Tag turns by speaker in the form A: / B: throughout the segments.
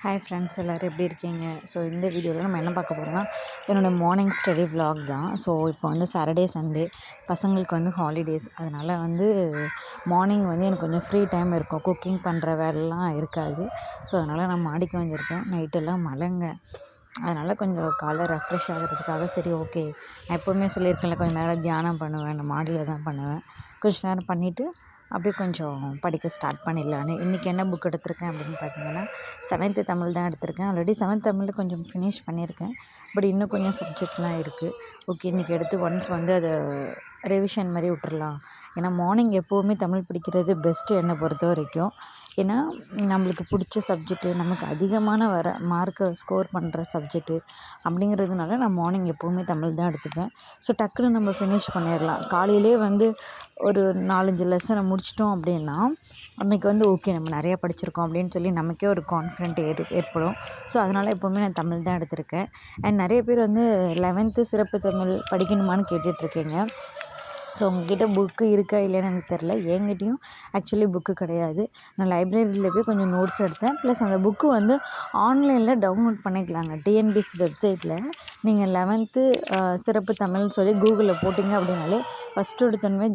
A: Hi friends, எல்லோரும் எப்படி இருக்கீங்க? ஸோ இந்த வீடியோவில் நம்ம என்ன பார்க்க போகிறோம்னா, என்னோடய மார்னிங் ஸ்டடி vlog தான். ஸோ இப்போ வந்து சாட்டர்டே சண்டே பசங்களுக்கு வந்து ஹாலிடேஸ். அதனால் வந்து மார்னிங் வந்து எனக்கு கொஞ்சம் ஃப்ரீ டைம் இருக்கும். குக்கிங் பண்ணுற வேலைலாம் இருக்காது. ஸோ அதனால் நான் மாடிக்கு வந்திருக்கேன். நைட்டெல்லாம் மழைங்க. அதனால் கொஞ்சம் காலைல ரெஃப்ரெஷ் ஆகிறதுக்காக சரி ஓகே, நான் எப்போவுமே சொல்லியிருக்கேன்ல கொஞ்சம் நேரம் தியானம் பண்ணுவேன். நான் மாடியில் தான் பண்ணுவேன். கொஞ்சம் நேரம் பண்ணிவிட்டு அப்படியே கொஞ்சம் படிக்க ஸ்டார்ட் பண்ணிடலான்னு. இன்றைக்கி என்ன புக் எடுத்திருக்கேன் அப்படின்னு பார்த்தீங்கன்னா, 7th தமிழ் தான் எடுத்திருக்கேன். ஆல்ரெடி 7th தமிழில் கொஞ்சம் ஃபினிஷ் பண்ணியிருக்கேன். பட் இன்னும் கொஞ்சம் சப்ஜெக்ட்லாம் இருக்குது. ஓகே, இன்றைக்கி எடுத்து ஒன்ஸ் வந்து அதை ரிவிஷன் மாதிரி விட்டுறலாம். ஏன்னா மார்னிங் எப்போவுமே தமிழ் படிக்கிறது பெஸ்ட்டு என்னை பொறுத்த வரைக்கும். ஏன்னா நம்மளுக்கு பிடிச்ச சப்ஜெக்ட்டு, நமக்கு அதிகமான வர மார்க்கை ஸ்கோர் பண்ணுற சப்ஜெக்ட்டு அப்படிங்கிறதுனால நான் மார்னிங் எப்போவுமே தமிழ் தான் எடுத்துப்பேன். ஸோ டக்குன்னு நம்ம ஃபினிஷ் பண்ணிடலாம். காலையிலே வந்து ஒரு 4-5 லெசனை முடிச்சிட்டோம் அப்படின்னா அன்றைக்கி வந்து ஓகே நம்ம நிறையா படிச்சிருக்கோம் அப்படின்னு சொல்லி நமக்கே ஒரு கான்ஃபிடென்ட் ஏற்படும். ஸோ அதனால் எப்போவுமே நான் தமிழ் தான் எடுத்திருக்கேன். அண்ட் நிறைய பேர் வந்து 11th சிறப்பு தமிழ் படிக்கணுமான்னு கேட்டுட்ருக்கீங்க. ஸோ உங்ககிட்ட புக்கு இருக்கா இல்லைன்னு எனக்கு தெரில. என்கிட்டையும் ஆக்சுவலி புக்கு கிடையாது. நான் லைப்ரரியில் போய் கொஞ்சம் நோட்ஸ் எடுத்தேன். ப்ளஸ் அந்த புக்கு வந்து ஆன்லைனில் டவுன்லோட் பண்ணிக்கலாங்க. டிஎன்பிஎஸ்சி வெப்சைட்டில் நீங்கள் 11th சிறப்பு தமிழ்னு சொல்லி கூகுளில் போட்டிங்க அப்படின்னாலே ஃபஸ்ட்டு எடுத்தோன்னே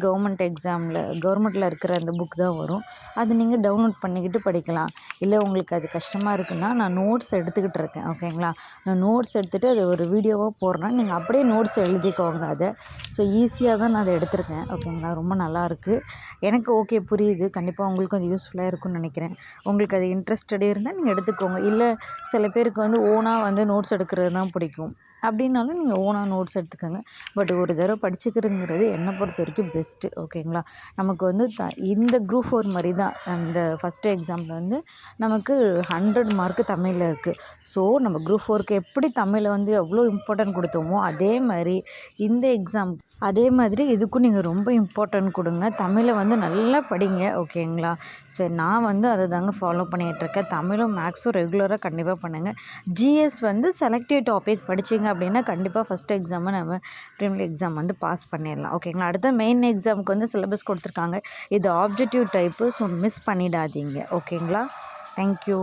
A: கவர்மெண்ட்டில் இருக்கிற அந்த புக் தான் வரும். அது நீங்கள் டவுன்லோட் பண்ணிக்கிட்டு படிக்கலாம். இல்லை உங்களுக்கு அது கஷ்டமாக இருக்குன்னா நான் நோட்ஸ் எடுத்துக்கிட்டு இருக்கேன். ஓகேங்களா, நான் நோட்ஸ் எடுத்துகிட்டு அதை ஒரு வீடியோவாக போடுறேன். நீங்கள் அப்படியே நோட்ஸ் எழுதிக்கோங்க அதை. ஸோ ஈஸியாக தான் நான் அதை எடுத்திருக்கேன். ஓகேங்களா, ரொம்ப நல்லாயிருக்கு. எனக்கு ஓகே புரியுது. கண்டிப்பாக உங்களுக்கும் அது யூஸ்ஃபுல்லாக இருக்கும்னு நினைக்கிறேன். உங்களுக்கு அது இன்ட்ரெஸ்டடே இருந்தால் நீங்கள் எடுத்துக்கோங்க. இல்லை சில பேருக்கு வந்து ஓனாக வந்து நோட்ஸ் எடுக்கிறது தான் பிடிக்கும். அப்படின்னாலும் நீங்கள் ஓனாக நோட்ஸ் எடுத்துக்கோங்க. பட் ஒரு தடவை படிச்சுக்கிறதுங்கிறது என்னை பொறுத்த வரைக்கும் பெஸ்ட்டு. ஓகேங்களா, நமக்கு வந்து இந்த குரூப் 4 மாதிரி தான். அந்த ஃபஸ்ட்டு எக்ஸாமில் வந்து நமக்கு 100 மார்க்கு தமிழில் இருக்குது. ஸோ நம்ம குரூப் 4க்கு எப்படி தமிழை வந்து எவ்வளோ இம்பார்ட்டன்ட் கொடுத்தோமோ அதே மாதிரி இந்த எக்ஸாம் அதே மாதிரி இதுக்கும் நீங்கள் ரொம்ப இம்பார்ட்டன்ட் கொடுங்க. தமிழை வந்து நல்லா படிங்க. ஓகேங்களா, ஸோ நான் வந்து அதை தாங்க ஃபாலோ பண்ணிகிட்ருக்கேன். தமிழும் மேக்ஸும் ரெகுலராக கண்டிப்பாக பண்ணுங்கள். ஜிஎஸ் வந்து செலக்டிவ் டாபிக் படிச்சிங்க அப்படின்னா கண்டிப்பாக ஃபஸ்ட் எக்ஸாமை நம்ம ப்ரிலிமினரி எக்ஸாம் வந்து பாஸ் பண்ணிடலாம். ஓகேங்களா, அடுத்த மெயின் எக்ஸாமுக்கு வந்து சிலபஸ் கொடுத்துருக்காங்க. இது ஆப்ஜெக்டிவ் டைப்பு. ஸோ மிஸ் பண்ணிடாதீங்க. ஓகேங்களா, தேங்க்யூ.